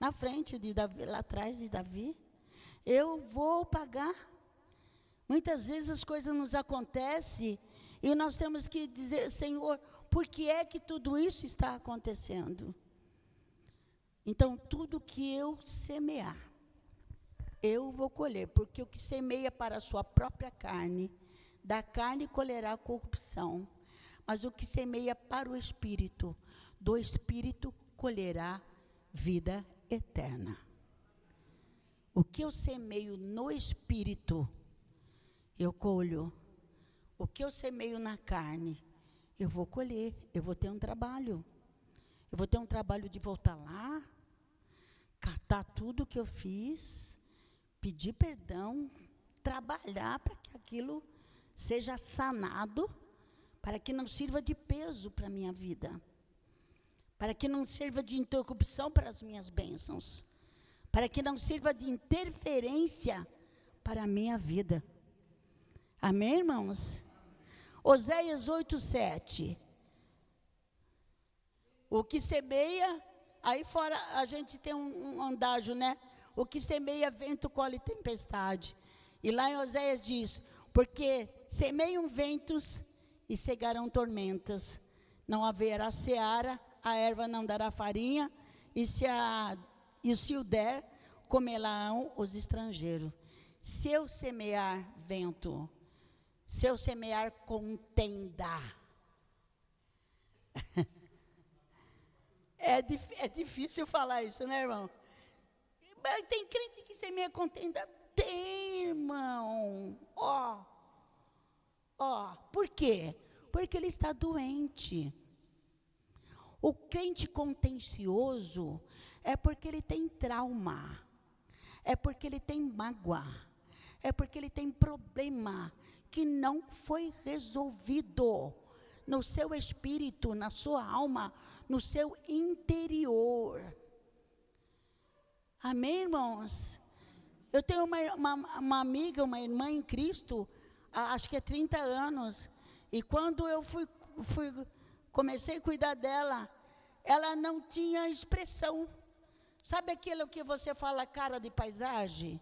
na frente de Davi, lá atrás de Davi. Eu vou pagar. Muitas vezes as coisas nos acontecem e nós temos que dizer, Senhor, por que é que tudo isso está acontecendo? Então, tudo que eu semear, eu vou colher, porque o que semeia para a sua própria carne, da carne colherá corrupção, mas o que semeia para o Espírito, do Espírito colherá vida eterna. O que eu semeio no Espírito, eu colho. O que eu semeio na carne, eu vou colher, eu vou ter um trabalho. Eu vou ter um trabalho de voltar lá, catar tudo que eu fiz, pedir perdão, trabalhar para que aquilo seja sanado, para que não sirva de peso para a minha vida, para que não sirva de interrupção para as minhas bênçãos, para que não sirva de interferência para a minha vida. Amém, irmãos? Oséias 8:7. O que semeia, aí fora a gente tem um andágio, né? O que semeia vento colhe tempestade. E lá em Oséias diz, porque semeiam ventos e cegarão tormentas. Não haverá seara, a erva não dará farinha, e se o der, comerão os estrangeiros. Se eu semear vento, se eu semear contenda, é difícil falar isso, né, irmão? Mas tem crente que semeia contenda? Tem, irmão. Por quê? Porque ele está doente. O crente contencioso é porque ele tem trauma, é porque ele tem mágoa, é porque ele tem problema que não foi resolvido no seu espírito, na sua alma, no seu interior. Amém, irmãos? Eu tenho uma amiga, uma irmã em Cristo, acho que é 30 anos, e quando eu comecei a cuidar dela, ela não tinha expressão. Sabe aquilo que você fala, cara de paisagem?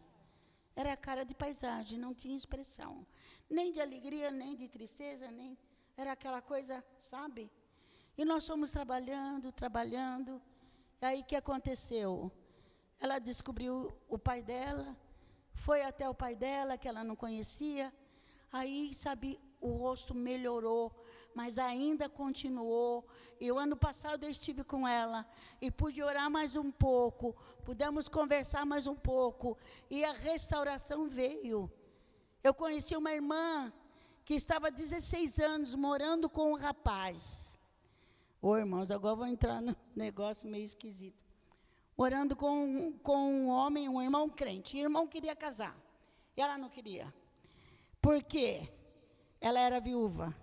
Era cara de paisagem, não tinha expressão. Nem de alegria, nem de tristeza, nem... Era aquela coisa, sabe? E nós fomos trabalhando. E aí o que aconteceu? Ela descobriu o pai dela, foi até o pai dela, que ela não conhecia. Aí, sabe, o rosto melhorou, mas ainda continuou. E o ano passado eu estive com ela e pude orar mais um pouco, pudemos conversar mais um pouco, e a restauração veio. Eu conheci uma irmã que estava há 16 anos morando com um rapaz. Irmãos, agora vou entrar no negócio meio esquisito. Morando com um homem, um irmão crente. E o irmão queria casar, e ela não queria. Por quê? Ela era viúva.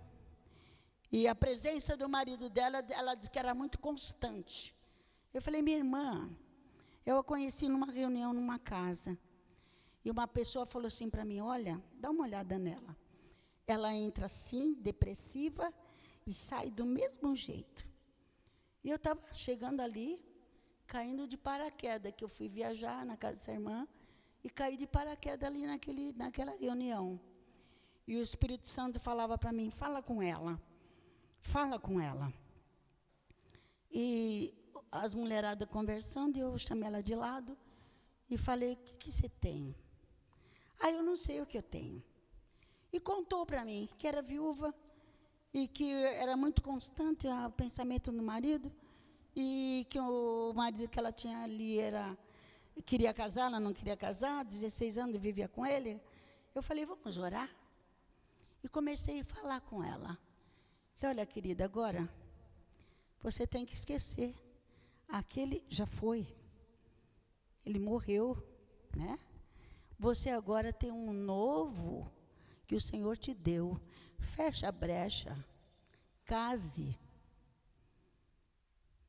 E a presença do marido dela, ela disse que era muito constante. Eu falei, minha irmã, eu a conheci numa reunião, numa casa. E uma pessoa falou assim para mim, olha, dá uma olhada nela. Ela entra assim, depressiva, e sai do mesmo jeito. E eu estava chegando ali, caindo de paraquedas, que eu fui viajar na casa dessa irmã, e caí de paraquedas ali naquela reunião. E o Espírito Santo falava para mim, fala com ela. E as mulheradas conversando, eu chamei ela de lado e falei, o que você tem? Eu não sei o que eu tenho. E contou para mim que era viúva e que era muito constante o pensamento do marido, e que o marido que ela tinha ali queria casar, ela não queria casar, 16 anos vivia com ele. Eu falei, vamos orar? E comecei a falar com ela. Falei, olha, querida, agora você tem que esquecer. Aquele já foi. Ele morreu, né? Você agora tem um novo que o Senhor te deu. Fecha a brecha. Case.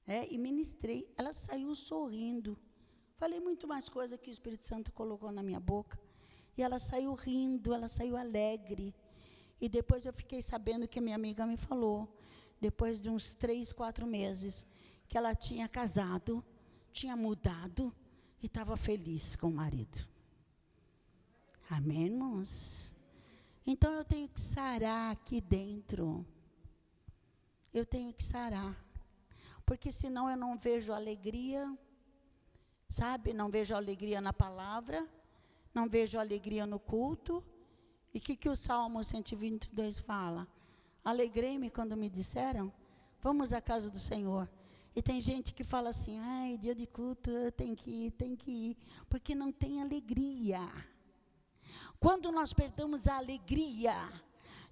E ministrei. Ela saiu sorrindo. Falei muito mais coisa que o Espírito Santo colocou na minha boca. E ela saiu rindo, ela saiu alegre. E depois eu fiquei sabendo que a minha amiga me falou, depois de uns 3, 4 meses, que ela tinha casado, tinha mudado e estava feliz com o marido. Amém, irmãos? Então eu tenho que sarar aqui dentro. Eu tenho que sarar. Porque senão eu não vejo alegria, sabe? Não vejo alegria na palavra, não vejo alegria no culto. E o que o Salmo 122 fala? Alegrei-me quando me disseram, vamos à casa do Senhor. E tem gente que fala assim, ai, dia de culto, tem que ir, porque não tem alegria. Quando nós perdemos a alegria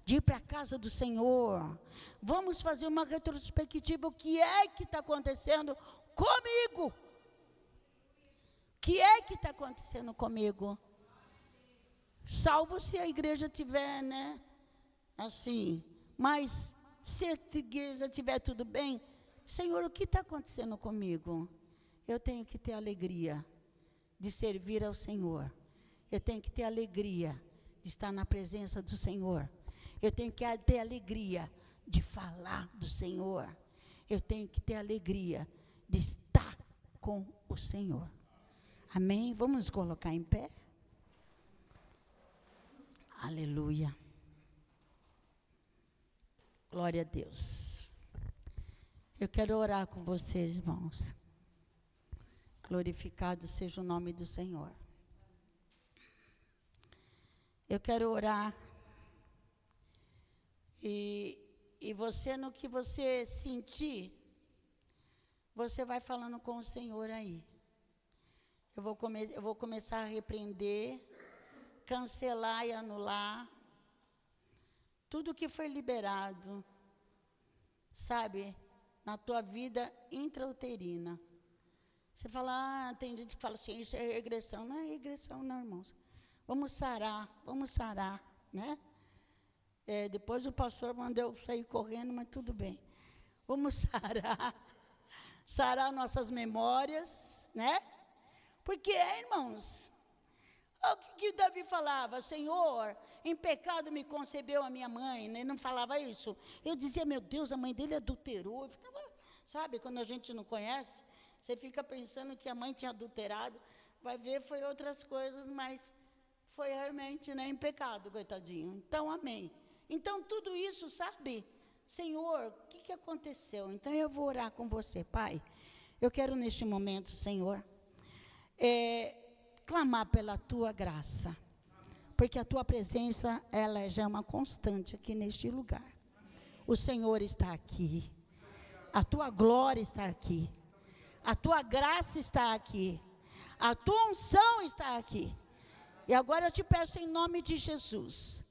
de ir para a casa do Senhor, vamos fazer uma retrospectiva, o que é que está acontecendo comigo? O que é que está acontecendo comigo? Salvo se a igreja tiver, né, assim, mas se a igreja tiver tudo bem, Senhor, o que está acontecendo comigo? Eu tenho que ter alegria de servir ao Senhor. Eu tenho que ter alegria de estar na presença do Senhor. Eu tenho que ter alegria de falar do Senhor. Eu tenho que ter alegria de estar com o Senhor. Amém? Vamos nos colocar em pé? Aleluia. Glória a Deus. Eu quero orar com vocês, irmãos. Glorificado seja o nome do Senhor. Eu quero orar. E você, no que você sentir, você vai falando com o Senhor aí. Eu vou começar a repreender, cancelar e anular tudo que foi liberado, sabe, na tua vida intrauterina. Você fala, tem gente que fala assim, isso é regressão. Não é regressão não, irmãos. Vamos sarar, né? Depois o pastor mandou eu sair correndo, mas tudo bem. Vamos sarar nossas memórias, né? Porque, irmãos, o que Davi falava? Senhor, em pecado me concebeu a minha mãe, né? Ele não falava isso. Eu dizia, meu Deus, a mãe dele adulterou. Eu ficava, sabe, quando a gente não conhece, você fica pensando que a mãe tinha adulterado, vai ver, foi outras coisas, mas foi realmente, né, em pecado, coitadinho. Então, amém. Então, tudo isso, sabe, Senhor, o que aconteceu? Então, eu vou orar com você, Pai. Eu quero, neste momento, Senhor, clamar pela Tua graça, porque a Tua presença, ela já é uma constante aqui neste lugar. O Senhor está aqui, a Tua glória está aqui, a Tua graça está aqui, a Tua unção está aqui. E agora eu te peço em nome de Jesus,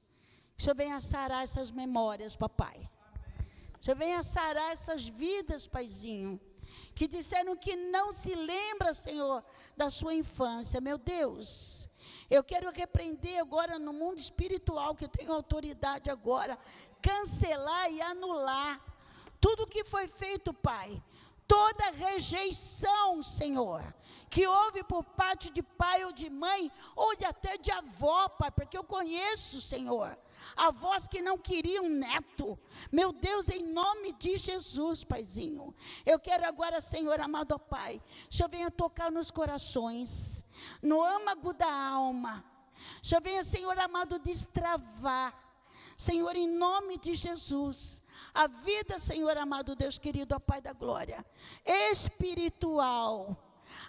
que o Senhor venha sarar essas memórias, papai. O Senhor venha sarar essas vidas, paizinho, que disseram que não se lembra, Senhor, da sua infância. Meu Deus, eu quero repreender agora no mundo espiritual, que eu tenho autoridade agora, cancelar e anular tudo que foi feito, Pai. Toda rejeição, Senhor, que houve por parte de pai ou de mãe, ou até de avó, Pai, porque eu conheço, Senhor, avós que não queriam neto. Meu Deus, em nome de Jesus, Paizinho, eu quero agora, Senhor amado Pai, o Senhor venha tocar nos corações, no âmago da alma. O Senhor venha, Senhor amado, destravar, Senhor, em nome de Jesus, a vida, Senhor amado Deus querido, ó Pai da glória, espiritual,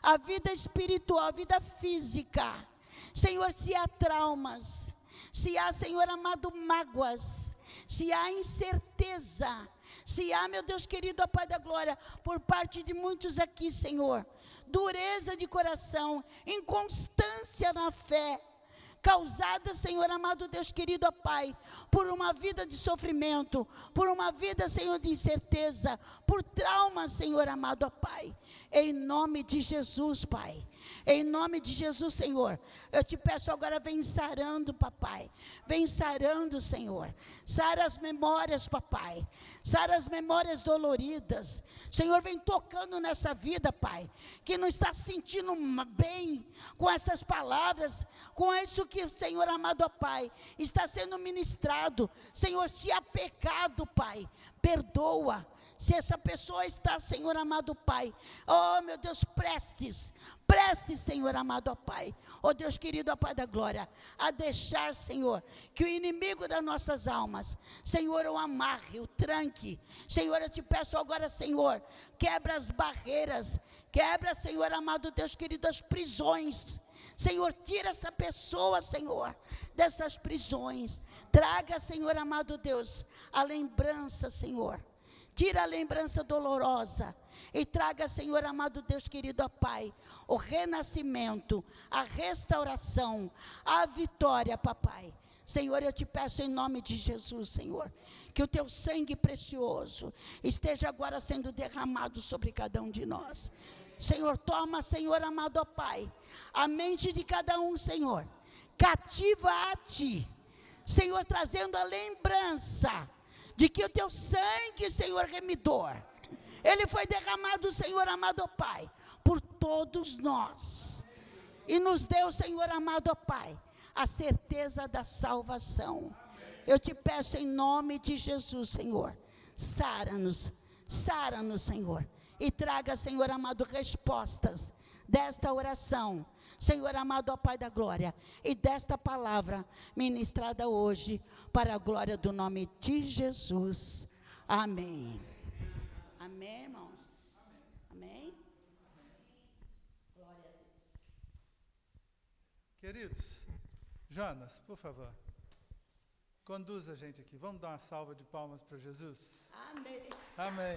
a vida espiritual, a vida física. Senhor, se há traumas, se há, Senhor amado, mágoas, se há incerteza, se há, meu Deus querido, ó Pai da glória, por parte de muitos aqui, Senhor, dureza de coração, inconstância na fé, causada, Senhor amado Deus querido, ó Pai, por uma vida de sofrimento, por uma vida, Senhor, de incerteza, por trauma, Senhor amado, ó Pai, em nome de Jesus, Pai, em nome de Jesus, Senhor, eu te peço agora, vem sarando, papai, vem sarando, Senhor, sara as memórias, papai, sara as memórias doloridas, Senhor, vem tocando nessa vida, Pai, que não está se sentindo bem com essas palavras, com isso que, Senhor amado, ó Pai, está sendo ministrado. Senhor, se há pecado, Pai, perdoa. Se essa pessoa está, Senhor amado Pai, oh meu Deus, prestes Preste, Senhor amado, ó Pai, ó Deus querido, ó Pai da glória, a deixar, Senhor, que o inimigo das nossas almas, Senhor, o amarre, o tranque. Senhor, eu te peço agora, Senhor, quebra as barreiras, quebra, Senhor amado, Deus querido, as prisões. Senhor, tira essa pessoa, Senhor, dessas prisões. Traga, Senhor amado Deus, a lembrança, Senhor. Tira a lembrança dolorosa e traga, Senhor amado Deus querido, ó Pai, o renascimento, a restauração, a vitória, papai. Senhor, eu te peço em nome de Jesus, Senhor, que o teu sangue precioso esteja agora sendo derramado sobre cada um de nós. Senhor, toma, Senhor amado, ó Pai, a mente de cada um, Senhor, cativa a Ti, Senhor, trazendo a lembrança de que o teu sangue, Senhor remidor, ele foi derramado, Senhor amado, ó Pai, por todos nós, e nos deu, Senhor amado, ó Pai, a certeza da salvação. Eu te peço em nome de Jesus, Senhor, sara-nos, Senhor, e traga, Senhor amado, respostas desta oração, Senhor amado, ó Pai da glória, e desta palavra ministrada hoje, para a glória do nome de Jesus. Amém. Amém, irmãos? Amém? Glória a Deus. Queridos, Jonas, por favor, conduza a gente aqui. Vamos dar uma salva de palmas para Jesus? Amém. Amém.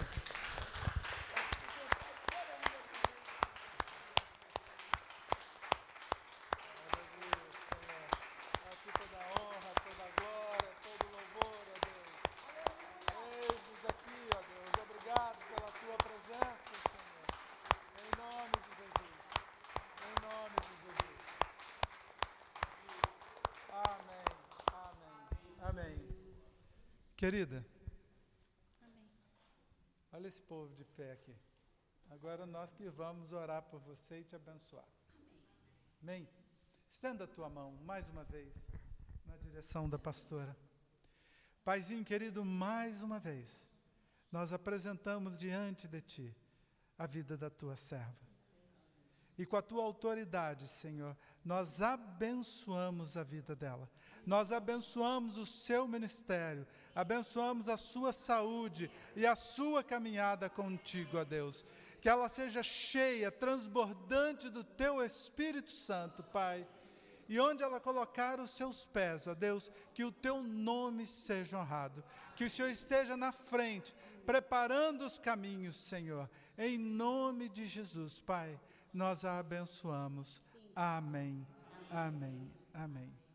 Querida, amém. Olha esse povo de pé aqui. Agora nós que vamos orar por você e te abençoar. Amém. Amém. Estenda a tua mão mais uma vez na direção da pastora. Paizinho querido, mais uma vez, nós apresentamos diante de Ti a vida da Tua serva. E com a Tua autoridade, Senhor, nós abençoamos a vida dela. Nós abençoamos o seu ministério, abençoamos a sua saúde e a sua caminhada contigo, ó Deus. Que ela seja cheia, transbordante do teu Espírito Santo, Pai. E onde ela colocar os seus pés, ó Deus, que o teu nome seja honrado. Que o Senhor esteja na frente, preparando os caminhos, Senhor. Em nome de Jesus, Pai, nós a abençoamos. Amém, amém, amém.